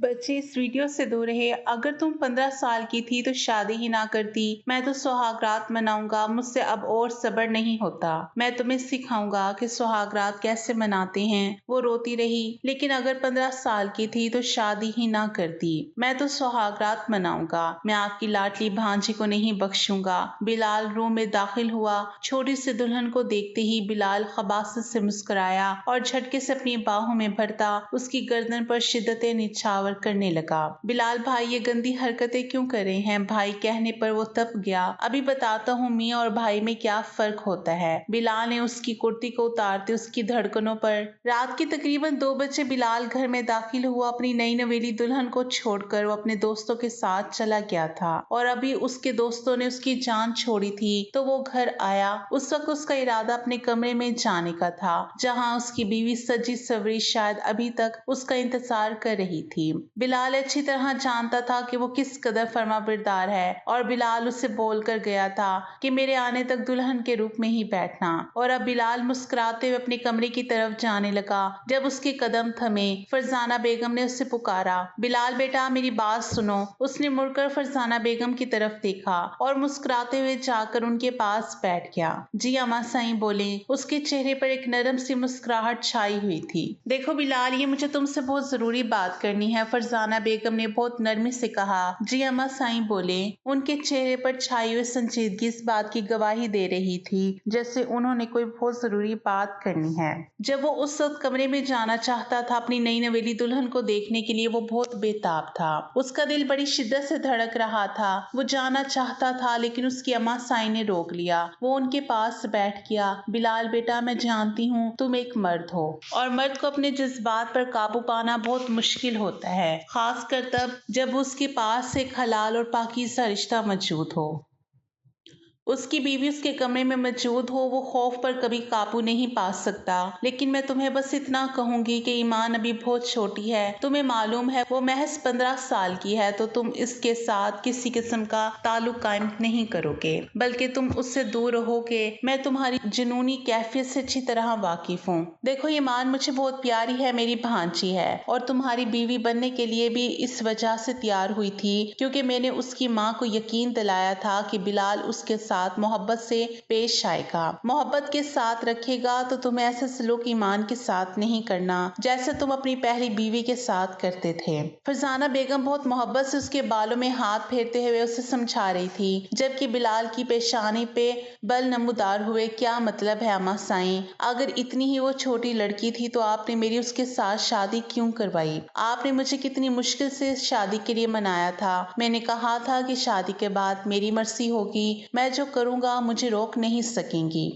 बच्चे इस वीडियो से दूर रहे। अगर तुम 15 साल की थी तो शादी ही ना करती। मैं तो सुहागरात मनाऊंगा, मुझसे अब और सब्र नहीं होता। मैं तुम्हें सिखाऊंगा कि सुहागरात कैसे मनाते हैं। वो रोती रही। लेकिन अगर 15 साल की थी तो शादी ही ना करती। मैं तो सुहागरात मनाऊंगा। मैं आपकी लाडली भांजी को नहीं बख्शूंगा। बिलाल रूम में दाखिल हुआ। छोटी सी दुल्हन को देखते ही बिलाल खबासत से मुस्कुराया और झटके से अपनी बाहों में भरता उसकी गर्दन पर शिद्दतें निछावर करने लगा। बिलाल भाई, ये गंदी हरकतें क्यों कर रहे हैं? भाई कहने पर वो तप गया। अभी बताता हूँ मियाँ और भाई में क्या फर्क होता है। बिलाल ने उसकी कुर्ती को उतारते उसकी धड़कनों पर। रात के तकरीबन 2 बजे बिलाल घर में दाखिल हुआ। अपनी नई नवेली दुल्हन को छोड़कर वो अपने दोस्तों के साथ चला गया था और अभी उसके दोस्तों ने उसकी जान छोड़ी थी तो वो घर आया। उस वक्त उसका इरादा अपने कमरे में जाने का था जहाँ उसकी बीवी सजी सवरी शायद अभी तक उसका इंतजार कर रही थी। बिलाल अच्छी तरह जानता था कि वो किस कदर फर्माबरदार है और बिलाल उसे बोलकर गया था कि मेरे आने तक दुल्हन के रूप में ही बैठना। और अब बिलाल मुस्कुराते हुए अपने कमरे की तरफ जाने लगा जब उसके कदम थमे। फरजाना बेगम ने उसे पुकारा, बिलाल बेटा मेरी बात सुनो। उसने मुड़कर फरजाना बेगम की तरफ देखा और मुस्कुराते हुए जाकर उनके पास बैठ गया। जी अम्मा साईं बोले। उसके चेहरे पर एक नरम सी मुस्कुराहट छाई हुई थी। देखो बिलाल, ये मुझे तुमसे बहुत जरूरी बात करनी है, फरजाना बेगम ने बहुत नरमी से कहा। जी अम्मा साईं बोले। उनके चेहरे पर छाई हुई संजीदगी इस बात की गवाही दे रही थी जैसे उन्होंने कोई बहुत जरूरी बात करनी है। जब वो उस वक्त कमरे में जाना चाहता था अपनी नई नवेली दुल्हन को देखने के लिए, वो बहुत बेताब था। उसका दिल बड़ी शिद्दत से धड़क रहा था। वो जाना चाहता था लेकिन उसकी अम्मा साईं ने रोक लिया। वो उनके पास बैठ गया। बिलाल बेटा, मैं जानती हूँ तुम एक मर्द हो और मर्द को अपने जज्बात पर काबू पाना बहुत मुश्किल होता है, खासकर तब जब उसके पास एक हलाल और पाकीज़ा रिश्ता मौजूद हो। उसकी बीवी उसके कमरे में मौजूद हो, वो खौफ पर कभी काबू नहीं पा सकता। लेकिन मैं तुम्हें बस इतना कहूंगी कि ईमान अभी बहुत छोटी है। तुम्हें मालूम है वो महज 15 साल की है तो तुम इसके साथ किसी किस्म का ताल्लुक कायम नहीं करोगे, बल्कि तुम उससे दूर रहोगे। मैं तुम्हारी जुनूनी कैफियत से अच्छी तरह वाकिफ हूँ। देखो ईमान मुझे बहुत प्यारी है, मेरी भांजी है और तुम्हारी बीवी बनने के लिए भी इस वजह से तैयार हुई थी क्योंकि मैंने उसकी माँ को यकीन दिलाया था कि बिलाल उसके साथ मोहब्बत से पेश आएगा, मोहब्बत के साथ रखेगा। तो तुम्हें ऐसा सलूक ईमान के साथ नहीं करना जैसे तुम अपनी पहली बीवी के साथ करते थे। फरजाना बेगम बहुत मोहब्बत से उसके बालों में हाथ फेरते हुए उसे समझा रही थी जबकि बिलाल की पेशानी पे बल नमूदार हुए। क्या मतलब है अम्मा साईं? अगर इतनी ही वो छोटी लड़की थी तो आपने मेरी उसके साथ शादी क्यों करवाई? आपने मुझे कितनी मुश्किल से इस शादी के लिए मनाया था। मैंने कहा था कि शादी के बाद मेरी मर्जी होगी, मैं जो करूंगा मुझे रोक नहीं सकेंगी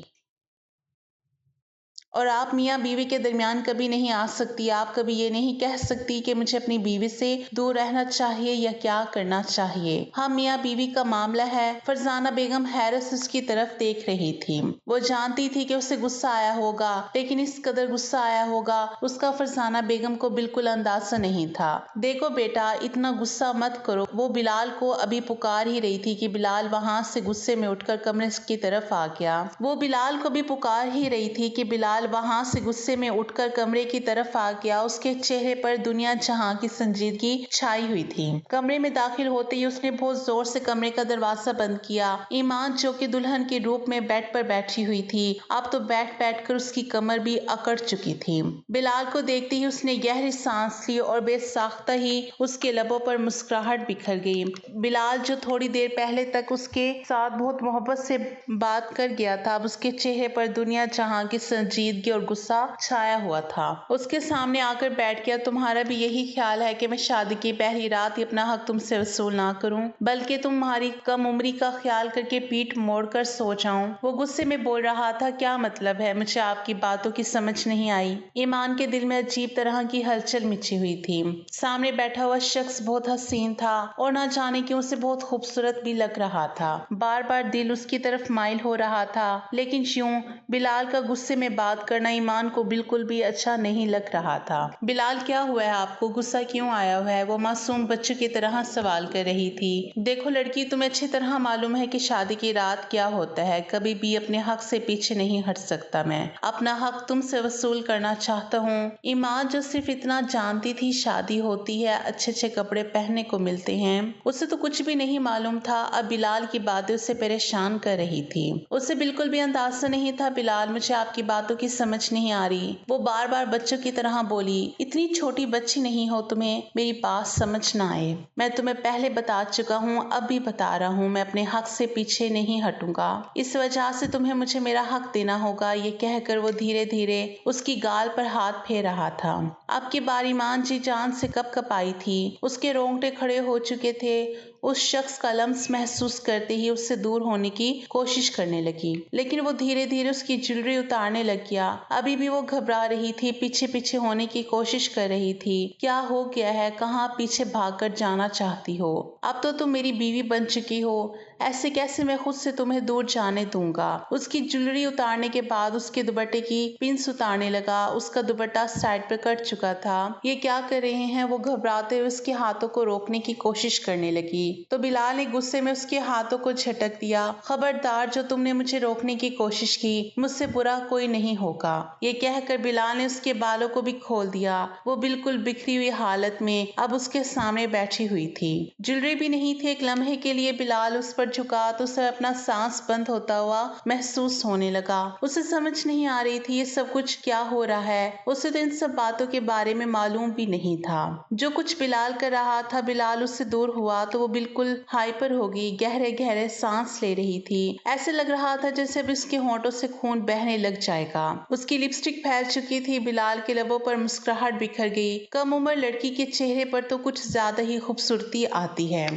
और आप मियाँ बीवी के दरमियान कभी नहीं आ सकती। आप कभी ये नहीं कह सकती कि मुझे अपनी बीवी से दूर रहना चाहिए या क्या करना चाहिए। हाँ, मियाँ बीवी का मामला है। फरजाना बेगम हैरत से उसकी तरफ देख रही थी। वो जानती थी कि उसे गुस्सा आया होगा, लेकिन इस कदर गुस्सा आया होगा उसका फरजाना बेगम को बिल्कुल अंदाजा नहीं था। देखो बेटा, इतना गुस्सा मत करो। वो बिलाल को अभी पुकार ही रही थी कि बिलाल वहां से गुस्से में उठकर कमरे की तरफ आ गया। वो बिलाल को भी पुकार ही रही थी कि बिलाल वहां से गुस्से में उठकर कमरे की तरफ आ गया। उसके चेहरे पर दुनिया जहां की संजीदगी छाई हुई थी। कमरे में दाखिल होते ही उसने बहुत जोर से कमरे का दरवाजा बंद किया। ईमान जो कि दुल्हन के रूप में बेड पर बैठी हुई थी, अब तो बैठ बैठ कर उसकी कमर भी अकड़ चुकी थी। बिलाल को देखते ही उसने गहरी सांस ली और बेसाख्ता ही उसके लबों पर मुस्कुराहट बिखर गई। बिलाल जो थोड़ी देर पहले तक उसके साथ बहुत मोहब्बत से बात कर गया था, अब उसके चेहरे पर दुनिया जहां की संजीदगी और गुस्सा छाया हुआ था। उसके सामने आकर बैठ गया। तुम्हारा भी यही ख्याल है कि मैं शादी की पहली रात ही अपना हक तुमसे वसूल ना करूं, बल्कि तुम्हारी कम उम्री का ख्याल करके पीठ मोड़कर सो जाऊं? वो गुस्से में बोल रहा था। क्या मतलब है? मुझे आपकी बातों की समझ नहीं आई। ईमान के दिल में अजीब तरह की हलचल मची हुई थी। सामने बैठा हुआ शख्स बहुत हसीन था और ना जाने क्यों उसे बहुत खूबसूरत भी लग रहा था। बार बार दिल उसकी तरफ माइल हो रहा था, लेकिन यूं बिलाल का गुस्से में बात बात करना ईमान को बिल्कुल भी अच्छा नहीं लग रहा था। बिलाल, क्या हुआ है आपको? गुस्सा क्यों आया हुआ है? वो मासूम बच्चों की तरह सवाल कर रही थी। देखो लड़की, तुम्हें अच्छी तरह मालूम है कि शादी की रात क्या होता है। कभी भी अपने हक से पीछे नहीं हट सकता। मैं अपना हक तुमसे वसूल करना चाहता हूँ। ईमान जो सिर्फ इतना जानती थी शादी होती है, अच्छे अच्छे कपड़े पहनने को मिलते हैं, उसे तो कुछ भी नहीं मालूम था। अब बिलाल की बातें उसे परेशान कर रही थी। उसे बिल्कुल भी अंदाजा नहीं था। बिलाल, मुझे आपकी बातों की समझ नहीं आ रही। वो बार बार बच्चों की तरह बोली। इतनी छोटी बच्ची नहीं हो तुम्हें मेरी बात समझ ना आए? मैं तुम्हें पहले बता चुका हूँ, अब भी बता रहा हूँ, मैं अपने हक से पीछे नहीं हटूंगा। इस वजह से तुम्हें मुझे मेरा हक देना होगा। ये कहकर वो धीरे धीरे उसकी गाल पर हाथ फेर रहा था। आपकी बार ईमान जी जान से कब कब आई थी। उसके रोंगटे खड़े हो चुके थे। उस शख्स का लम्स महसूस करते ही उससे दूर होने की कोशिश करने लगी, लेकिन वो धीरे धीरे उसकी ज्वेलरी उतारने लग गया। अभी भी वो घबरा रही थी, पीछे पीछे होने की कोशिश कर रही थी। क्या हो गया है? कहाँ पीछे भागकर जाना चाहती हो? अब तो तुम मेरी बीवी बन चुकी हो, ऐसे कैसे मैं खुद से तुम्हें दूर जाने दूंगा। उसकी ज्वेलरी उतारने के बाद उसके दुपट्टे की पिंस उतारने लगा। उसका दुपट्टा साइड पर कट चुका था। ये क्या कर रहे हैं? वो घबराते हुए उसके हाथों को रोकने की कोशिश करने लगी तो बिलाल ने गुस्से में उसके हाथों को झटक दिया। खबरदार, जो तुमने मुझे रोकने की कोशिश की, मुझसे बुरा कोई नहीं होगा। ये कहकर बिलाल ने उसके बालों को भी खोल दिया। वो बिल्कुल बिखरी हुई हालत में अब उसके सामने बैठी हुई थी। ज्वेलरी भी नहीं थी। एक लम्हे के लिए बिलाल उस पर झुका तो उसे अपना सांस बंद होता हुआ महसूस होने लगा। उसे समझ नहीं आ रही थी ये सब कुछ क्या हो रहा है। उसे तो इन सब बातों के बारे में मालूम भी नहीं था। जो कुछ बिलाल कर रहा था, बिलाल उससे दूर हुआ तो वो बिल्कुल हाइपर हो गई। गहरे गहरे सांस ले रही थी। ऐसे लग रहा था जैसे अब इसके होंठों से खून बहने लग जाएगा। उसकी लिपस्टिक फैल चुकी थी। बिलाल के लबों पर मुस्कुराहट बिखर गई। कम उम्र लड़की के चेहरे पर तो कुछ ज्यादा ही खूबसूरती आती है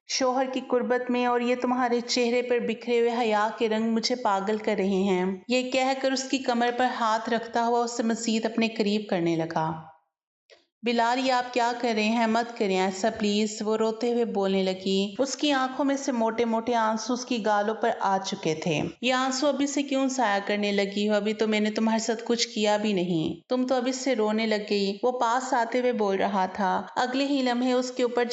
शोहर की कुर्बत में, और ये तुम्हारे चेहरे पर बिखरे हुए हया के रंग मुझे पागल कर रहे हैं। ये कहकर उसकी कमर पर हाथ रखता हुआ उसे मजीद अपने करीब करने लगा। बिलाल, ये आप क्या कर रहे हैं? मत करें ऐसा प्लीज, वो रोते हुए बोलने लगी। उसकी आंखों में से मोटे मोटे आंसू उसकी गालों पर आ चुके थे। ये आंसू अभी से क्यों जाया करने लगी हो? अभी तो मैंने तुम्हारे साथ कुछ किया भी नहीं, तुम तो अभी से रोने लग गई। वो पास आते हुए बोल रहा था। अगले ही लम्हे उसके ऊपर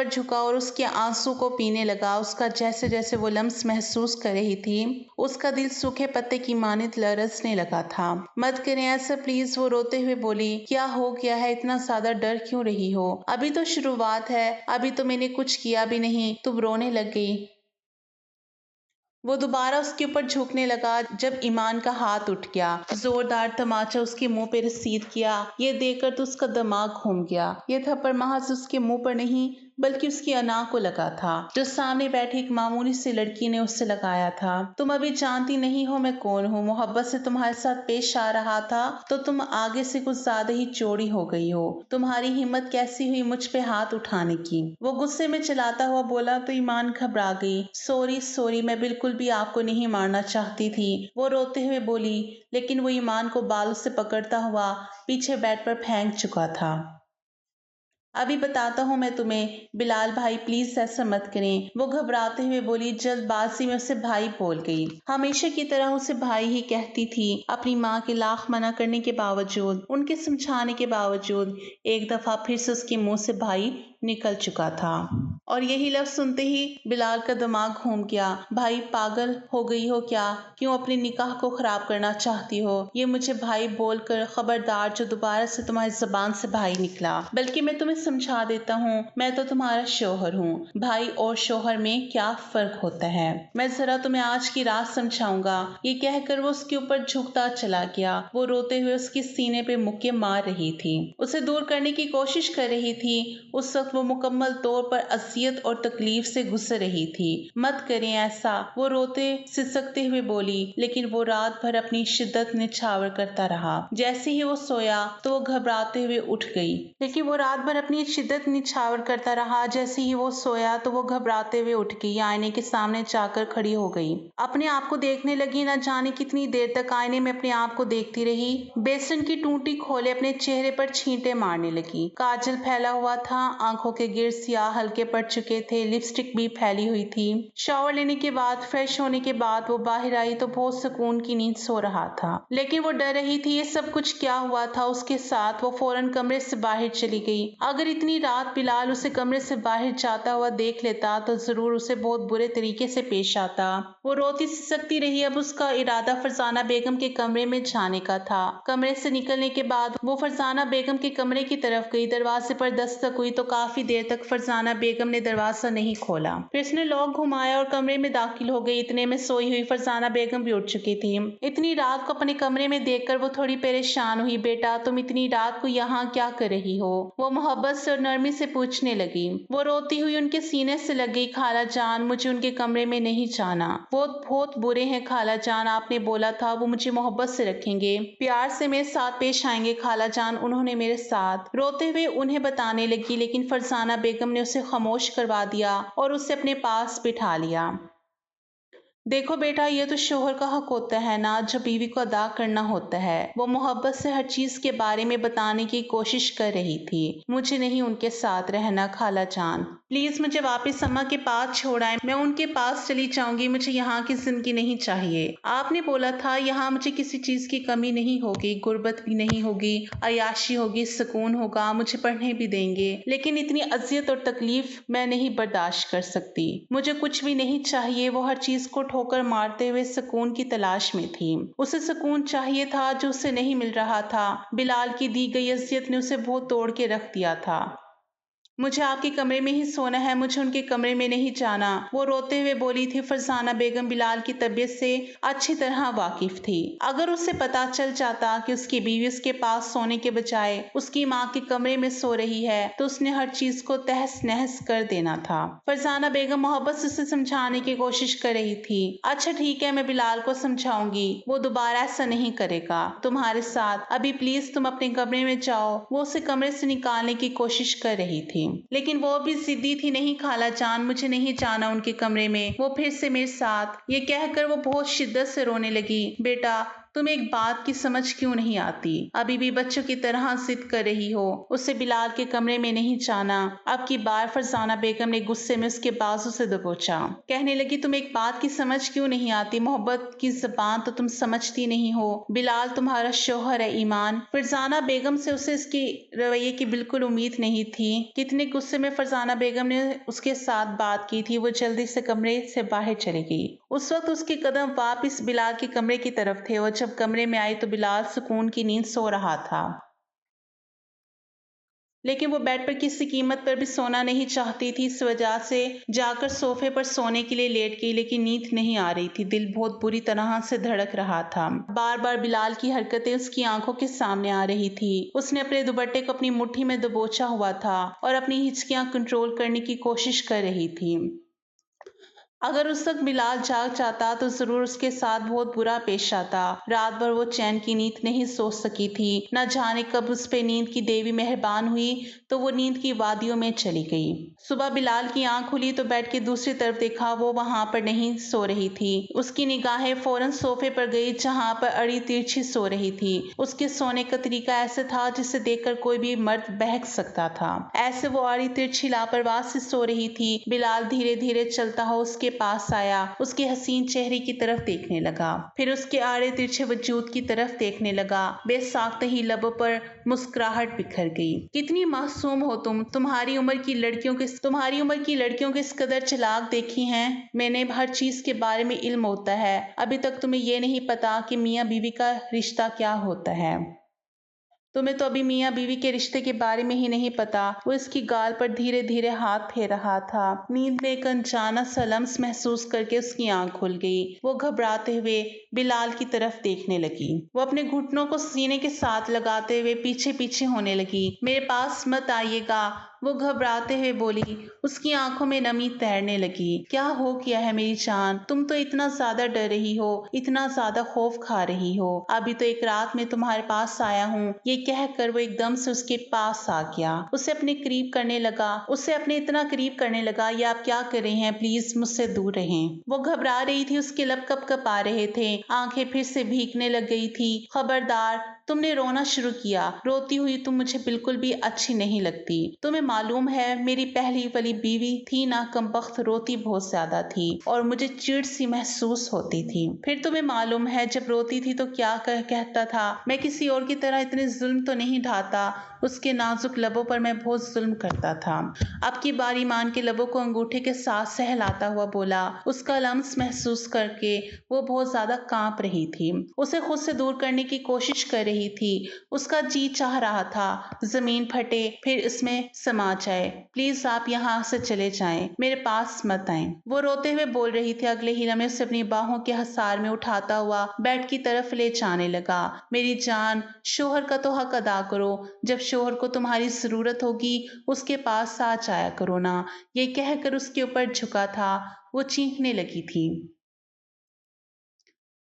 झुका और उसके आंसू को पीने लगा। उसका जैसे जैसे वो लम्स महसूस कर रही थी, उसका दिल सूखे पत्ते की मानित लरसने लगा था। मत करें ऐसा प्लीज, वो रोते हुए बोली। क्या हो गया है? इतना ज्यादा डर क्यों रही हो? अभी तो शुरुआत है, अभी तो मैंने कुछ किया भी नहीं, तुम रोने लग गई। वो दोबारा उसके ऊपर झुकने लगा जब ईमान का हाथ उठ गया। जोरदार तमाचा उसके मुंह पे रसीद किया। ये देखकर तो उसका दिमाग घूम गया। ये थप्पड़ महज उसके मुंह पर नहीं बल्कि उसकी अना को लगा था, जो सामने बैठी एक मामूली सी लड़की ने उससे लगाया था। तुम अभी जानती नहीं हो मैं कौन हूँ। मोहब्बत से तुम्हारे साथ पेश आ रहा था तो तुम आगे से कुछ ज्यादा ही चौड़ी हो गई हो। तुम्हारी हिम्मत कैसी हुई मुझ पे हाथ उठाने की? वो गुस्से में चिल्लाता हुआ बोला तो ईमान घबरा गई। सॉरी सॉरी, मैं बिल्कुल भी आपको नहीं मारना चाहती थी, वो रोते हुए बोली। लेकिन वो ईमान को बालों से पकड़ता हुआ पीछे बेड पर फेंक चुका था। अभी बताता हूँ मैं तुम्हें। बिलाल भाई, प्लीज ऐसा मत करें, वो घबराते हुए बोली। जल्दबाजी में उसे भाई बोल गई। हमेशा की तरह उसे भाई ही कहती थी। अपनी माँ के लाख मना करने के बावजूद, उनके समझाने के बावजूद, एक दफा फिर से उसके मुंह से भाई निकल चुका था। और यही लफ्ज सुनते ही बिलाल का दिमाग घूम गया। भाई, पागल हो गई हो क्या? क्यों अपने निकाह को खराब करना चाहती हो? ये मुझे भाई बोलकर खबरदार, जो दोबारा से तुम्हारी जबान से भाई निकला। बल्कि मैं तुम्हें समझा देता हूँ, मैं तो तुम्हारा शोहर हूँ। भाई और शोहर में क्या फर्क होता है, मैं जरा तुम्हें आज की रात समझाऊंगा। ये कहकर वो उसके ऊपर झुकता चला गया। वो रोते हुए उसके सीने पे मुक्के मार रही थी, उसे दूर करने की कोशिश कर रही थी। उस वक्त वो मुकम्मल तौर पर अजियत और तकलीफ से गुजर रही थी। मत करें ऐसा, वो रोते सिसकते हुए बोली। लेकिन वो रात भर अपनी शिद्दत निछावर करता रहा। जैसे ही वो सोया तो वो घबराते हुए उठ गई, लेकिन वो रात भर अपनी शिद्दत निछावर करता रहा। जैसे ही वो सोया तो वो घबराते हुए उठ गई, आईने के सामने जाकर खड़ी हो गई, अपने आप को देखने लगी। न जाने कितनी देर तक आईने में अपने आप को देखती रही। बेसन की टूटी खोले अपने चेहरे पर छींटे मारने लगी। काजल फैला हुआ था, आंखों के गिर सियाह हल्के पड़ चुके थे, लिपस्टिक भी फैली हुई थी। शावर लेने के बाद, फ्रेश होने के बाद वो बाहर आई तो बहुत सुकून की नींद सो रहा था, लेकिन वो डर रही थी ये सब कुछ क्या हुआ था उसके साथ। वो फौरन कमरे से बाहर चली गई। अगर इतनी रात बिलाल उसे कमरे से बाहर जाता हुआ देख लेता तो जरूर उसे बहुत बुरे तरीके से पेश आता। वो रोती सिसकती रही। अब उसका इरादा फरजाना बेगम के कमरे में जाने का था। कमरे से निकलने के बाद वो फरजाना बेगम के कमरे की तरफ गई। दरवाजे पर दस्तक हुई तो काफी देर तक फरजाना बेगम ने दरवाजा नहीं खोला। फिर उसने लॉक घुमाया और कमरे में दाखिल हो गई। इतने में सोई हुई फरजाना बेगम भी उठ चुकी थी। इतनी रात को अपने कमरे में देखकर वो थोड़ी परेशान हुई। बेटा, तुम इतनी रात को यहाँ क्या कर रही हो? वो मोहब्बत से और नरमी से पूछने लगी। वो रोती हुई उनके सीने से लग गई। खाला जान, मुझे उनके कमरे में नहीं जाना। वो बहुत बुरे हैं खाला जान, आपने बोला था वो मुझे मोहब्बत से रखेंगे, प्यार से मेरे साथ पेश आएंगे खाला जान, उन्होंने मेरे साथ। रोते हुए उन्हें बताने लगी, लेकिन फरजाना बेगम ने उसे खामोश करवा दिया और उसे अपने पास बिठा लिया। देखो बेटा, ये तो शोहर का हक होता है ना, जो बीवी को अदा करना होता है। वो मोहब्बत से हर चीज के बारे में बताने की कोशिश कर रही थी। मुझे नहीं उनके साथ रहना खाला जान, प्लीज मुझे वापस अम्मा के पास छोड़ आए। मैं उनके पास चली जाऊंगी, मुझे यहाँ की जिंदगी नहीं चाहिए। आपने बोला था यहाँ मुझे किसी चीज की कमी नहीं होगी, गुर्बत भी नहीं होगी, अयाशी होगी, सुकून होगा, मुझे पढ़ने भी देंगे, लेकिन इतनी अजियत और तकलीफ मैं नहीं बर्दाश्त कर सकती। मुझे कुछ भी नहीं चाहिए। वो हर चीज को ठोकर मारते हुए सुकून की तलाश में थी। उसे सुकून चाहिए था जो उसे नहीं मिल रहा था। बिलाल की दी गई अजियत ने उसे बहुत तोड़ के रख दिया था। मुझे आपके कमरे में ही सोना है, मुझे उनके कमरे में नहीं जाना, वो रोते हुए बोली थी। फरजाना बेगम बिलाल की तबीयत से अच्छी तरह वाकिफ थी। अगर उसे पता चल जाता कि उसकी बीवी उसके पास सोने के बजाय उसकी माँ के कमरे में सो रही है तो उसने हर चीज को तहस नहस कर देना था। फरजाना बेगम मोहब्बत से उसे समझाने की कोशिश कर रही थी। अच्छा ठीक है, मैं बिलाल को समझाऊंगी, वो दोबारा ऐसा नहीं करेगा तुम्हारे साथ। अभी प्लीज तुम अपने कमरे में जाओ। वो उसे कमरे से निकालने की कोशिश कर रही थी, लेकिन वो भी जिद्दी थी। नहीं खाला जान, मुझे नहीं जाना उनके कमरे में, वो फिर से मेरे साथ। ये कहकर वो बहुत शिद्दत से रोने लगी। बेटा, तुम्हें एक बात की समझ क्यों नहीं आती? अभी भी बच्चों की तरह जिद कर रही हो। उसे बिलाल के कमरे में नहीं जाना। अब की बार फरजाना बेगम ने गुस्से में उसके बाजू से दबोचा। कहने लगी, तुम्हें एक बात की समझ क्यों नहीं आती? मोहब्बत की जबान तो तुम समझती नहीं हो। बिलाल तुम्हारा शौहर है ईमान। फरजाना बेगम से उसे इसकी रवैये की बिल्कुल उम्मीद नहीं थी। कितने गुस्से में फरजाना बेगम ने उसके साथ बात की थी। वो जल्दी से कमरे से बाहर चली गई। उस वक्त उसके कदम वापिस बिलाल के कमरे की तरफ थे। और जब कमरे में आई तो बिलाल सुकून की नींद सो रहा था, लेकिन वो बेड पर किसी कीमत पर भी सोना नहीं चाहती थी। इस वजह से जाकर सोफे पर सोने के लिए लेट गई, लेकिन नींद नहीं आ रही थी। दिल बहुत बुरी तरह से धड़क रहा था। बार बार बिलाल की हरकतें उसकी आंखों के सामने आ रही थी। उसने अपने दुपट्टे को अपनी मुट्ठी में दबोचा हुआ था और अपनी हिचकियां कंट्रोल करने की कोशिश कर रही थी। अगर उस वक्त बिलाल जाग जाता तो जरूर उसके साथ बहुत बुरा पेश आता। रात भर वो चैन की नींद नहीं सो सकी थी। न जाने कब उस पे नींद की देवी मेहरबान हुई तो वो नींद की वादियों में चली गई। सुबह बिलाल की आंख खुली तो बेड की दूसरी तरफ देखा, वो वहां पर नहीं सो रही थी। उसकी निगाहें फौरन सोफे पर गई जहां पर अड़ी तिरछी सो रही थी। उसके सोने का तरीका ऐसे था जिसे देखकर कोई भी मर्द बहक सकता था। ऐसे वो अड़ी तिरछी लापरवाह से सो रही थी। बिलाल धीरे धीरे चलता हो उसके पास आया, उसके हसीन चेहरे की तरफ देखने लगा, फिर उसके आड़े तिरछे वजूद की तरफ देखने लगा। बेसाख्ते ही लबों पर मुस्कुराहट बिखर गई। कितनी मासूम हो तुम। तुम्हारी उम्र की लड़कियों के इस कदर चालाक देखी हैं मैंने। हर चीज के बारे में इल्म होता है। अभी तक तुम्हें यह नहीं पता कि मियाँ बीवी का रिश्ता क्या होता है। तुम्हें तो अभी मियाँ बीवी के रिश्ते के बारे में ही नहीं पता। वो इसकी गाल पर धीरे धीरे हाथ फेर रहा था। नींद में एक अनजाना सा लम्स महसूस करके उसकी आंख खुल गई। वो घबराते हुए बिलाल की तरफ देखने लगी। वो अपने घुटनों को सीने के साथ लगाते हुए पीछे पीछे होने लगी। मेरे पास मत आइएगा, वो घबराते हुए बोली। उसकी आंखों में नमी तैरने लगी। क्या हो गया है मेरी जान? तुम तो इतना ज्यादा डर रही हो, इतना ज्यादा खौफ खा रही हो। अभी तो एक रात में तुम्हारे पास आया हूँ, ये कहकर वो एकदम से उसके पास आ गया। उसे अपने इतना करीब करने लगा। ये आप क्या कर रहे हैं? प्लीज मुझसे दूर रहें। वो घबरा रही थी, उसके लब कप कप आ रहे थे, आंखें फिर से भीगने लग गई थी। खबरदार, तुमने रोना शुरू किया। रोती हुई तुम मुझे बिल्कुल भी अच्छी नहीं लगती। तुम्हें मालूम है मेरी पहली वाली बीवी थी ना, कमबख्त रोती बहुत ज्यादा थी और मुझे चिढ़ सी महसूस होती थी। फिर तुम्हें मालूम है जब रोती थी तो क्या कहता था? मैं किसी और की तरह इतने जुल्म तो नहीं ढाता। उसके नाजुक लबों पर मैं बहुत जुल्म करता था। अब की बार ईमान के लबों को अंगूठे के साथ सहलाता हुआ बोला। उसका लम्स महसूस करके वो बहुत ज्यादा कांप रही थी। उसे खुद से दूर करने की कोशिश कर रही थी। उसका जी चाह रहा था जमीन फटे फिर इसमें समा जाए। प्लीज आप यहाँ से चले जाएं, मेरे पास मत आएं। वो रोते हुए बोल रही थी। अगले ही लम्हे उसे अपनी बाहों के हसार में उठाता हुआ बेड की तरफ ले जाने लगा। मेरी जान, शोहर का तो हक अदा करो। जब शोहर को तुम्हारी जरूरत होगी उसके पास आ जाया करो ना। ये कहकर उसके ऊपर झुका था। वो चीखने लगी थी।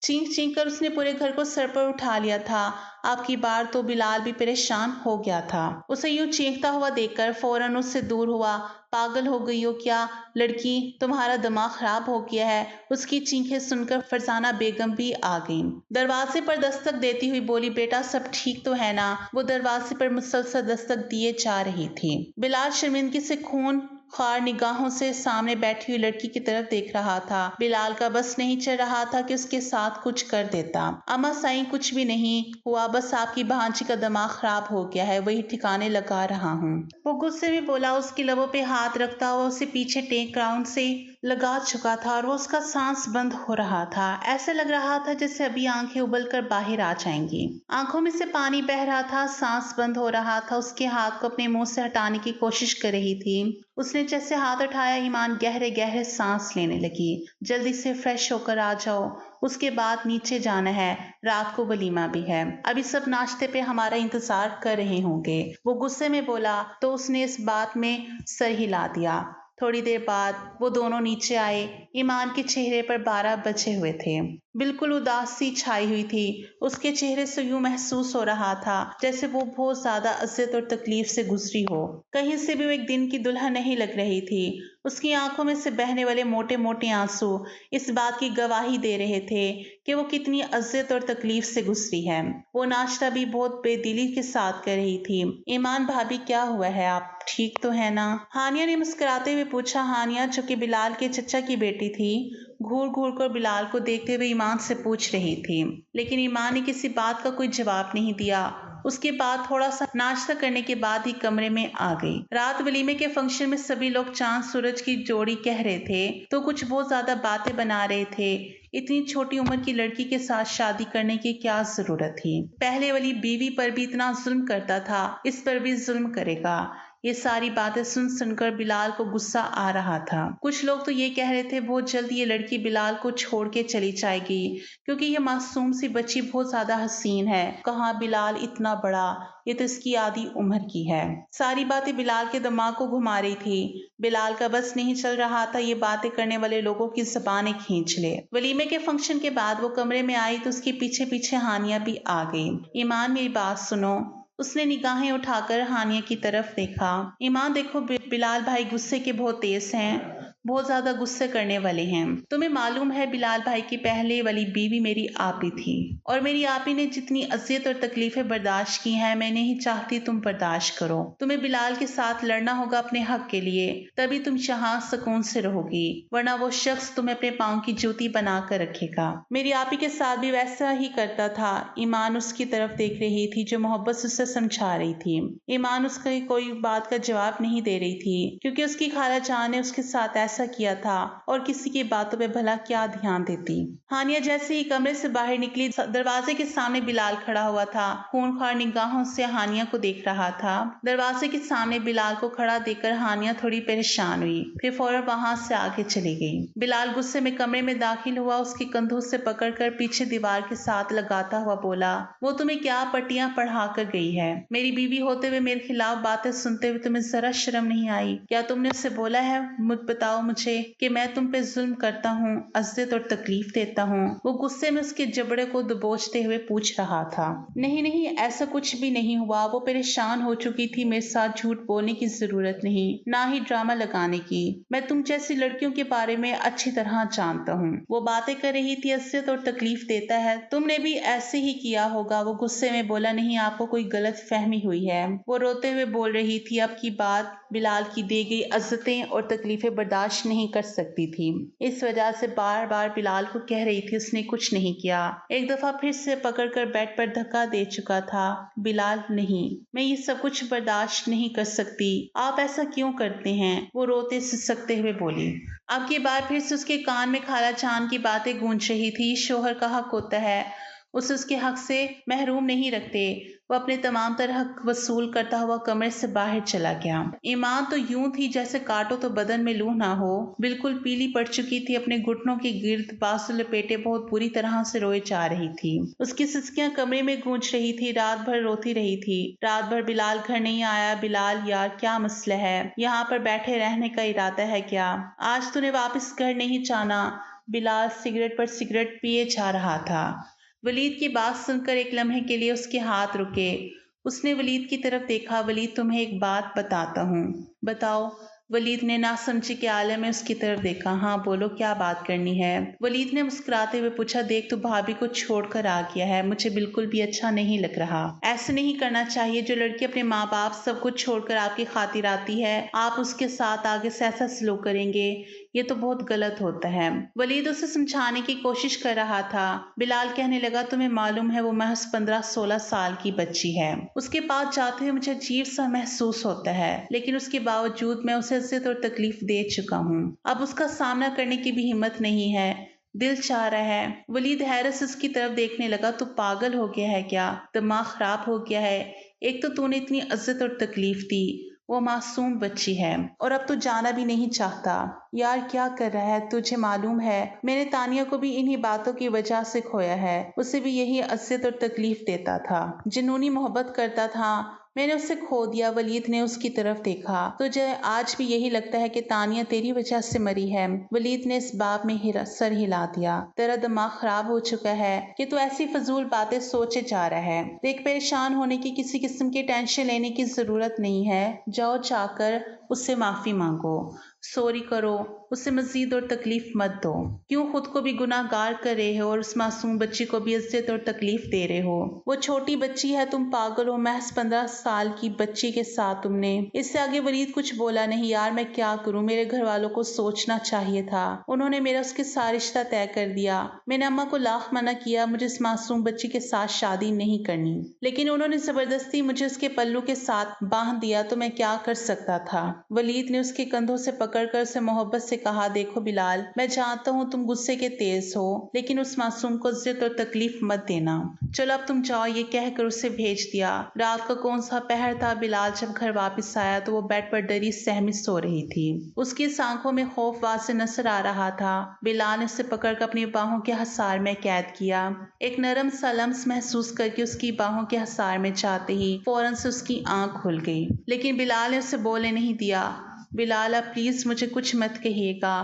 चीख चीख कर उसने पूरे घर को सर पर उठा लिया था। अब की बार तो बिलाल भी परेशान हो गया था। उसे यूं चीखता हुआ देखकर फौरन उससे दूर हुआ। पागल हो गई हो क्या लड़की? तुम्हारा दिमाग खराब हो गया है। उसकी चीखें सुनकर फरजाना बेगम भी आ गई। दरवाजे पर दस्तक देती हुई बोली, बेटा सब ठीक तो है ना? वो दरवाजे पर मुसलसल दस्तक दिए जा रही थी। बिलाल शर्मिंदगी से खून खार निगाहों से सामने बैठी हुई लड़की की तरफ देख रहा था। बिलाल का बस नहीं चल रहा था कि उसके साथ कुछ कर देता। अम्मा साईं, कुछ भी नहीं हुआ, बस आपकी भांजी का दिमाग खराब हो गया है, वही ठिकाने लगा रहा हूँ। वो गुस्से में बोला। उसकी लबों पे हाथ रखता हुआ उसे पीछे टेक ग्राउंड से लगा चुका था और वो उसका सांस बंद हो रहा था। ऐसा लग रहा था जैसे अभी आंखें उबल कर बाहर आ जाएंगी। आंखों में से पानी बह रहा था, सांस बंद हो रहा था। उसके हाथ को अपने मुंह से हटाने की कोशिश कर रही थी। उसने जैसे हाथ उठाया, ईमान गहरे गहरे सांस लेने लगी। जल्दी से फ्रेश होकर आ जाओ, उसके बाद नीचे जाना है, रात को वलीमा भी है। अभी सब नाश्ते पे हमारा इंतजार कर रहे होंगे। वो गुस्से में बोला तो उसने इस बात में सर हिला दिया। थोड़ी देर बाद वो दोनों नीचे आए। ईमान के चेहरे पर 12 बजे हुए थे। बिल्कुल उदासी छाई हुई थी। उसके चेहरे से यूं महसूस हो रहा था जैसे वो बहुत ज्यादा अजियत और तकलीफ से गुजरी हो। कहीं से भी वो एक दिन की दुल्हन नहीं लग रही थी। उसकी आंखों में से बहने वाले मोटे मोटे आंसू इस बात की गवाही दे रहे थे कि वो कितनी अजियत और तकलीफ से गुजरी है। वो नाश्ता भी बहुत बेदिली के साथ कर रही थी। ईमान भाभी, क्या हुआ है? आप ठीक तो है ना? हानिया ने मुस्कुराते हुए पूछा। हानिया, जो कि बिलाल के चचा की बेटी थी, घूर घूर कर बिलाल को देखते हुए ईमान से पूछ रही थी, लेकिन ईमान ने किसी बात का कोई जवाब नहीं दिया। उसके बाद थोड़ा सा नाश्ता करने के बाद ही कमरे में आ गई। रात वलीमे के फंक्शन में सभी लोग चांद सूरज की जोड़ी कह रहे थे तो कुछ बहुत ज्यादा बातें बना रहे थे। इतनी छोटी उम्र की लड़की के साथ शादी करने की क्या जरूरत थी? पहले वाली बीवी पर भी इतना जुल्म करता था, इस पर भी जुल्म करेगा। ये सारी बातें सुन सुनकर बिलाल को गुस्सा आ रहा था। कुछ लोग तो ये कह रहे थे बहुत जल्द ये लड़की बिलाल को छोड़ के चली जाएगी क्योंकि ये मासूम सी बच्ची बहुत ज्यादा हसीन है। कहाँ बिलाल इतना बड़ा, ये तो इसकी आधी उम्र की है। सारी बातें बिलाल के दिमाग को घुमा रही थी। बिलाल का बस नहीं चल रहा था ये बातें करने वाले लोगों की ज़बानें खींच ले। वलीमे के फंक्शन के बाद वो कमरे में आई तो उसके पीछे पीछे हानिया भी आ गई। ईमान, मेरी बात सुनो। उसने निगाहें उठाकर हानिया की तरफ देखा। ईमान देखो, बिलाल भाई गुस्से के बहुत तेज हैं, बहुत ज्यादा गुस्से करने वाले हैं। तुम्हें मालूम है बिलाल भाई की पहले वाली बीवी मेरी आपी थी और मेरी आपी ने जितनी अजियत और तकलीफें बर्दाश्त की हैं, मैं नहीं चाहती तुम बर्दाश्त करो। तुम्हें बिलाल के साथ लड़ना होगा अपने हक के लिए, तभी तुम यहाँ सुकून से रहोगी, वरना वो शख्स तुम्हें अपने पाँव की जूती बना कर रखेगा। मेरी आपी के साथ भी वैसा ही करता था। ईमान उसकी तरफ देख रही थी जो मोहब्बत से उसे समझा रही थी। ईमान उसकी कोई बात का जवाब नहीं दे रही थी क्योंकि उसकी खाला जान ने उसके साथ ऐसा ऐसा किया था और किसी की बातों पे भला क्या ध्यान देती। हानिया जैसे ही कमरे से बाहर निकली, दरवाजे के सामने बिलाल खड़ा हुआ था, खूनखार निगाहों से हानिया को देख रहा था। दरवाजे के सामने बिलाल को खड़ा देखकर हानिया थोड़ी परेशान हुई, फिर फौरन वहां से आगे चली गई। बिलाल गुस्से में कमरे में दाखिल हुआ, उसके कंधों से पकड़कर पीछे दीवार के साथ लगाता हुआ बोला, वो तुम्हें क्या पट्टियां पढ़ा कर गई है? मेरी बीवी होते हुए मेरे खिलाफ बातें सुनते हुए तुम्हें जरा शर्म नहीं आई? क्या तुमने उससे बोला है बताओ मुझे कि मैं तुम पे जुल्म करता हूँ, अज़ियत और तकलीफ देता हूँ? वो गुस्से में उसके जबड़े को दबोचते हुए पूछ रहा था। नहीं नहीं, ऐसा कुछ भी नहीं हुआ। वो परेशान हो चुकी थी। मेरे साथ झूठ बोलने की जरूरत नहीं, ना ही ड्रामा लगाने की। मैं तुम जैसी लड़कियों के बारे में अच्छी तरह जानता हूँ। वो बातें कर रही थी, अज़ियत और तकलीफ देता है, तुमने भी ऐसे ही किया होगा। वो गुस्से में बोला, नहीं, आपको कोई गलत फहमी हुई है। वो रोते हुए बोल रही थी, अब की बात बिलाल की दी गई अज़्ज़तें और तकलीफें बर्दाश्त नहीं कर सकती थी। इस वजह से बार बार बिलाल को कह रही थी उसने कुछ नहीं किया। एक दफा फिर से पकड़कर बेड पर धक्का दे चुका था। बिलाल, नहीं, मैं ये सब कुछ बर्दाश्त नहीं कर सकती। आप ऐसा क्यों करते हैं? वो रोते सिसकते हुए बोली। अब की बार फिर से उसके कान में खाला जान की बातें गूंज रही थी। शोहर का हक होता है, उसे उसके हक से महरूम नहीं रखते। वो अपने तमाम तरह हक वसूल करता हुआ कमरे से बाहर चला गया। ईमान तो यूं थी जैसे काटो तो बदन में लू ना हो। बिल्कुल पीली पड़ चुकी थी, अपने घुटनों के गिर्द बाजू लपेटे बहुत बुरी तरह से रोए जा रही थी। उसकी सिसकियां कमरे में गूंज रही थी। रात भर रोती रही थी। रात भर बिलाल घर नहीं आया। बिलाल यार, क्या मसला है? यहाँ पर बैठे रहने का इरादा है क्या? आज तूने वापस घर नहीं जाना। बिलाल सिगरेट पर सिगरेट पिए जा रहा था। वलीद की बात सुनकर एक लम्हे के लिए उसके हाथ रुके। उसने वलीद की तरफ देखा। वलीद, तुम्हें एक बात बताता हूँ। बताओ। वलीद ने नासमझी के आलम में उसकी तरफ देखा। हाँ बोलो, क्या बात करनी है? वलीद ने मुस्कुराते हुए पूछा, देख, तू भाभी को छोड़कर आ गया है। मुझे बिल्कुल भी अच्छा नहीं लग रहा। ऐसे नहीं करना चाहिए। जो लड़की अपने माँ बाप सब कुछ छोड़कर आपकी खातिर आती है, आप उसके साथ आगे से ऐसा सलूक करेंगे, ये तो बहुत गलत होता है। वलीद उसे समझाने की कोशिश कर रहा था। बिलाल कहने लगा, तुम्हें मालूम है वो महज 15-16 साल की बच्ची है। उसके पास जाते हुए मुझे अजीब सा महसूस होता है, लेकिन उसके बावजूद मैं उसे इज्जत और तकलीफ दे चुका हूँ। अब उसका सामना करने की भी हिम्मत नहीं है। दिल चाह रहा है। वलीद हैरत से उसकी तरफ देखने लगा। तू पागल हो गया है क्या? दिमाग खराब हो गया है? एक तो तूने इतनी इज्जत और तकलीफ दी, वो मासूम बच्ची है, और अब तो जाना भी नहीं चाहता। यार क्या कर रहा है? तुझे मालूम है मैंने तानिया को भी इन्हीं बातों की वजह से खोया है। उसे भी यही अज़ियत और तकलीफ देता था, जुनूनी मोहब्बत करता था। मैंने उसे खो दिया। वलीद ने उसकी तरफ देखा। तुझे आज भी यही लगता है कि तानिया तेरी वजह से मरी है? वलीद ने इस बात में सर हिला दिया। तेरा दिमाग खराब हो चुका है कि तू ऐसी फजूल बातें सोचे जा रहा है। देख, परेशान होने की किसी किस्म की टेंशन लेने की जरूरत नहीं है। जाओ, जाकर उससे माफी मांगो, सॉरी करो, उसे मजीद और तकलीफ मत दो। क्यों खुद को भी गुनाहगार कर रहे हो और उस मासूम बच्ची को भी इज्जत और तकलीफ दे रहे हो? वो छोटी बच्ची है, तुम पागल हो। महज 15 साल की बच्ची के साथ तुमने। इससे आगे वलीद कुछ बोला नहीं। यार मैं क्या करूं? मेरे घर वालों को सोचना चाहिए था। उन्होंने मेरा उसके साथ रिश्ता तय कर दिया। मैंने अम्मा को लाख मना किया, मुझे इस मासूम बच्ची के साथ शादी नहीं करनी, लेकिन उन्होंने जबरदस्ती मुझे उसके पल्लू के साथ बांध दिया, तो मैं क्या कर सकता था? वलीद ने उसके कंधों से पकड़कर उसे मोहब्बत से कहा, देखो बिलाल, मैं जानता हूँ तुम गुस्से के तेज हो, लेकिन उस मासूम को इज्जत और तकलीफ मत देना। चलो अब तुम जाओ, ये कहकर उसे भेज दिया। रात का कौन सा पहर था। बिलाल जब घर वापस आया तो वो बेड पर डरी सहमी सो रही थी। उसकी आंखों में खौफ वाज़े नजर आ रहा था। बिलाल ने उसे पकड़कर अपनी बाहों के हसार में कैद किया। एक नरम सा लम्स महसूस करके उसकी बाहों के हसार में जाते ही फौरन से उसकी आंख खुल गई, लेकिन बिलाल ने उसे बोलने नहीं दिया। बिलाल, अब प्लीज मुझे कुछ मत कहिएगा,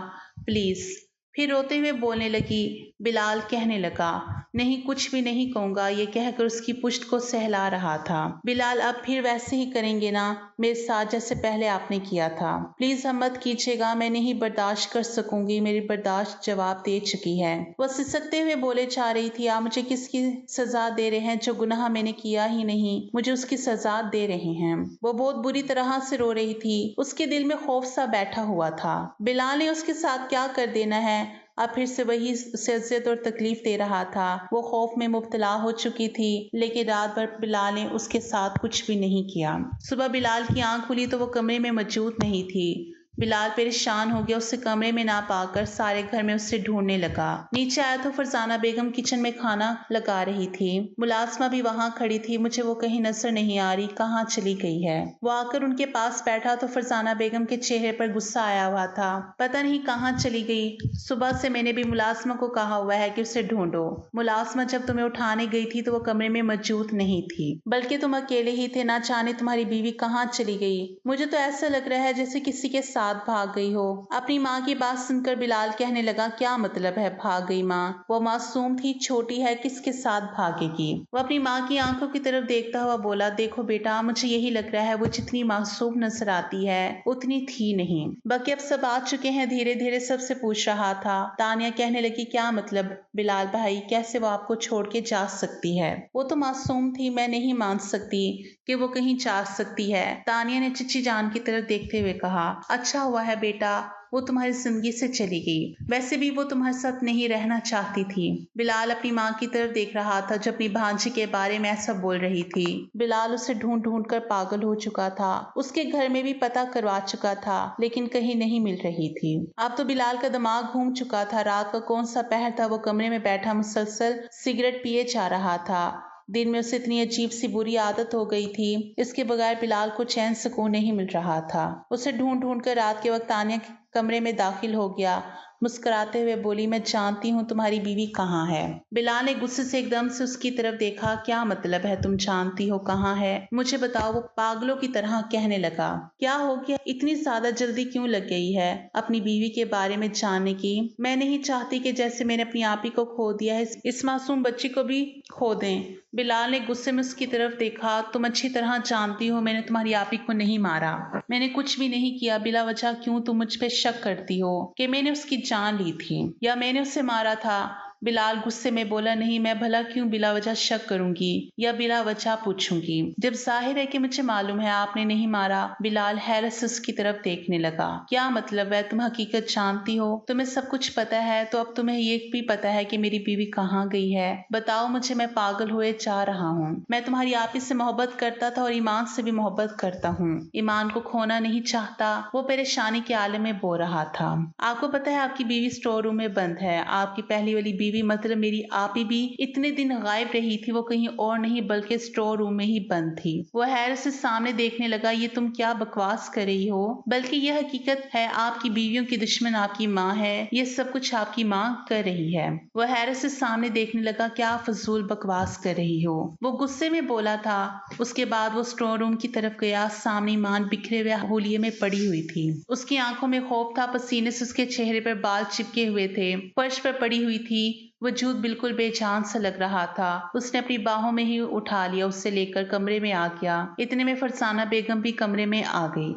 प्लीज। फिर रोते हुए बोलने लगी। बिलाल कहने लगा, नहीं, कुछ भी नहीं कहूंगा, ये कहकर उसकी पुश्त को सहला रहा था। बिलाल, अब फिर वैसे ही करेंगे ना मेरे साथ जैसे पहले आपने किया था? प्लीज अब मत कीजिएगा, मैं नहीं बर्दाश्त कर सकूंगी, मेरी बर्दाश्त जवाब दे चुकी है। वह सिसकते हुए बोले जा रही थी, आप मुझे किसकी सजा दे रहे हैं? जो गुनाह मैंने किया ही नहीं, मुझे उसकी सजा दे रहे हैं। वो बहुत बुरी तरह से रो रही थी। उसके दिल में खौफ सा बैठा हुआ था। बिलाल ने उसके साथ क्या कर देना है? अब फिर से वही उसे इज्जत और तकलीफ दे रहा था। वो खौफ में मुब्तला हो चुकी थी, लेकिन रात भर बिलाल ने उसके साथ कुछ भी नहीं किया। सुबह बिलाल की आंख खुली तो वो कमरे में मौजूद नहीं थी। बिलाल परेशान हो गया, उसे कमरे में ना पाकर सारे घर में उसे ढूंढने लगा। नीचे आया तो फरजाना बेगम किचन में खाना लगा रही थी। मुलाजमा भी वहां खड़ी थी। मुझे वो कहीं नजर नहीं आ रही, कहाँ चली गई है। वो आकर उनके पास बैठा तो फरजाना बेगम के चेहरे पर गुस्सा आया हुआ था। पता नहीं कहाँ चली गई। सुबह से मैंने भी मुलाजमा को कहा हुआ है कि उसे ढूंढो। मुलाजमा जब तुम्हें उठाने गई थी तो वो कमरे में मौजूद नहीं थी, बल्कि तुम अकेले ही थे। ना जाने तुम्हारी बीवी कहाँ चली गई। मुझे तो ऐसा लग रहा है जैसे किसी के साथ भाग गई हो। अपनी माँ की बात सुनकर बिलाल कहने लगा, क्या मतलब है भाग गई माँ? वो मासूम थी, छोटी है, किसके साथ भागेगी? वो अपनी माँ की आंखों की तरफ देखता हुआ बोला, देखो बेटा, मुझे यही लग रहा है वो जितनी मासूम नजर आती है उतनी थी नहीं। बाकी अब सब आ चुके हैं, धीरे धीरे सबसे पूछ रहा था। तानिया कहने लगी, क्या मतलब बिलाल भाई, कैसे वो आपको छोड़ के जा सकती है? वो तो मासूम थी, मैं नहीं मान सकती कि वो कहीं जा सकती है। तानिया ने चिच्ची जान की तरफ देखते हुए कहा, अच्छा हुआ है बेटा वो तुम्हारी जिंदगी से चली गई। वैसे भी वो तुम्हारे साथ नहीं रहना चाहती थी। बिलाल अपनी माँ की तरफ देख रहा था जो अपनी भांजी के बारे में ऐसा बोल रही थी। बिलाल उसे ढूंढ ढूंढ कर पागल हो चुका था। उसके घर में भी पता करवा चुका था, लेकिन कहीं नहीं मिल रही थी। अब तो बिलाल का दिमाग घूम चुका था। रात का कौन सा पहर था, वो कमरे में बैठा मुसलसल सिगरेट पिए जा रहा था। दिन में उसे इतनी अजीब सी बुरी आदत हो गई थी, इसके बगैर बिलाल को चैन सुकून नहीं मिल रहा था। उसे ढूंढ ढूंढ कर रात के वक्त तानिया के कमरे में दाखिल हो गया। मुस्कुराते हुए बोली, मैं जानती हूँ तुम्हारी बीवी कहाँ है। बिलाल ने गुस्से से एकदम से उसकी तरफ देखा, क्या मतलब है तुम जानती हो कहाँ है? मुझे बताओ। वो पागलों की तरह कहने लगा। क्या हो गया, इतनी ज्यादा जल्दी क्यों लग गई है अपनी बीवी के बारे में जानने की? मैं नहीं चाहती कि जैसे मैंने अपनी आप ही को खो दिया है इस मासूम बच्ची को भी खो दें। बिलाल ने गुस्से में उसकी तरफ देखा, तुम अच्छी तरह जानती हो मैंने तुम्हारी आपी को नहीं मारा। मैंने कुछ भी नहीं किया। बिला वजह क्यों तुम मुझ पे शक करती हो कि मैंने उसकी जान ली थी या मैंने उसे मारा था? बिलाल गुस्से में बोला, नहीं, मैं भला क्यों बिला वजह शक करूंगी या बिला वजह पूछूंगी, जब जाहिर है कि मुझे मालूम है आपने नहीं मारा। बिलाल हैरत से उसकी तरफ देखने लगा। क्या मतलब है, तुम हकीकत जानती हो, तुम्हें सब कुछ पता है, तो अब तुम्हें ये भी पता है कि मेरी बीवी कहाँ गई है? बताओ मुझे, मैं पागल हुए जा रहा हूँ। मैं तुम्हारी आप ही से मोहब्बत करता था और ईमान से भी मोहब्बत करता हूँ। ईमान को खोना नहीं चाहता। वो परेशानी के आलम में बो रहा था। आपको पता है आपकी बीवी स्टोर रूम में बंद है। आपकी पहली वाली बीवी मतलब मेरी आप ही भी इतने दिन गायब रही थी। वो कहीं और नहीं बल्कि स्टोर रूम में ही बंद थी। वो हैरत से सामने देखने लगा, ये तुम क्या बकवास कर रही हो? बल्कि यह हकीकत है, आपकी बीवियों की दुश्मन आपकी माँ है। ये सब कुछ आपकी माँ कर रही है। वो हैरत से सामने देखने लगा, क्या फजूल बकवास कर रही हो? वो गुस्से में बोला था। उसके बाद वो स्टोर रूम की तरफ गया। सामने ईमान बिखरे हुए होलिये में पड़ी हुई थी। उसकी आंखों में खौफ था, पसीने से उसके चेहरे पर बाल चिपके हुए थे। फर्श पर पड़ी हुई थी। वजूद बिल्कुल बेजान सा लग रहा था। उसने अपनी बाहों में ही उठा लिया, उससे लेकर कमरे में आ गया। इतने में फरसाना बेगम भी कमरे में आ गई।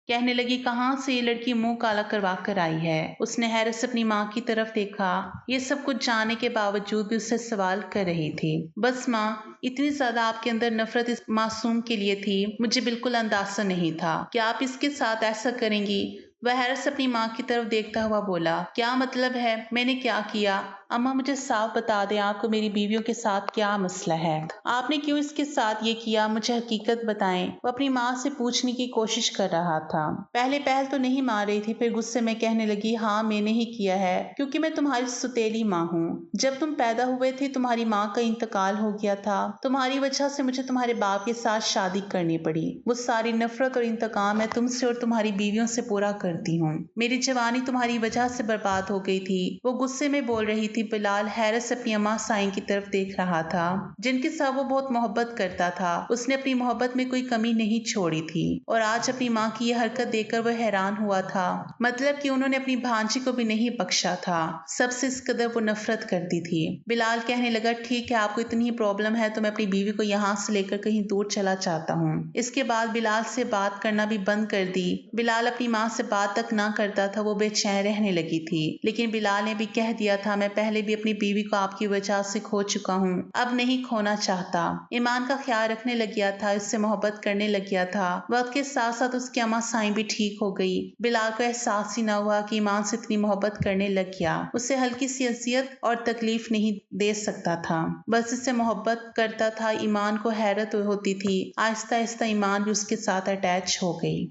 कहने लगी, कहाँ से ये लड़की मुंह काला करवा कर आई है? उसने हैरत से अपनी माँ की तरफ देखा। ये सब कुछ जानने के बावजूद भी उससे सवाल कर रही थी। बस माँ, इतनी ज्यादा आपके अंदर नफरत इस मासूम के लिए थी, मुझे बिल्कुल अंदाजा नहीं था कि आप इसके साथ ऐसा करेंगी। वह हैरत से अपनी माँ की तरफ देखता हुआ बोला, क्या मतलब है, मैंने क्या किया? अम्मा मुझे साफ बता दें, आपको मेरी बीवियों के साथ क्या मसला है? आपने क्यों इसके साथ ये किया? मुझे हकीकत बताएं। वो अपनी माँ से पूछने की कोशिश कर रहा था। पहले पहल तो नहीं मार रही थी, फिर गुस्से में कहने लगी, हाँ मैंने ही किया है, क्योंकि मैं तुम्हारी सुतेली माँ हूँ। जब तुम पैदा हुए थे तुम्हारी माँ का इंतकाल हो गया था। तुम्हारी वजह से मुझे तुम्हारे बाप के साथ शादी करनी पड़ी। वो सारी नफरत और इंतकाम मैं तुमसे और तुम्हारी बीवियों से पूरा करती हूँ। मेरी जवानी तुम्हारी वजह से बर्बाद हो गई थी। वो गुस्से में बोल रही थी। बिलाल हैरत से अपनी अम्मा साईं की तरफ देख रहा था, जिनके साथ वो बहुत मोहब्बत करता था। उसने अपनी मोहब्बत में कोई कमी नहीं छोड़ी थी और आज अपनी माँ की यह हरकत देखकर वह हैरान हुआ था। मतलब कि उन्होंने अपनी भांजी को भी नहीं बख्शा था। सबसे इस कदर वो नफरत करती थी। बिलाल कहने लगा, ठीक है, आपको इतनी ही प्रॉब्लम है तो मैं अपनी बीवी को यहाँ से लेकर कहीं दूर चला जाता हूँ। इसके बाद बिलाल से बात करना भी बंद कर दी। बिलाल अपनी माँ से बात तक ना करता था। वो बेचैन रहने लगी थी। लेकिन बिलाल ने भी कह दिया था, मैं पहले भी अपनी बीवी को आपकी वजह से खो चुका हूँ, अब नहीं खोना चाहता। ईमान का ख्याल रखने लग गया था, इससे मोहब्बत करने लग गया था। वक्त के साथ साथ उसकी अम्मा साईं भी ठीक हो गई। बिलाल को एहसास ही न हुआ कि ईमान से इतनी मोहब्बत करने लग गया। उसे हल्की सी अजियत और तकलीफ नहीं दे सकता था, बस इससे मोहब्बत करता था। ईमान को हैरत होती थी। आहिस्ता आहिस्ता ईमान भी उसके साथ अटैच हो गई।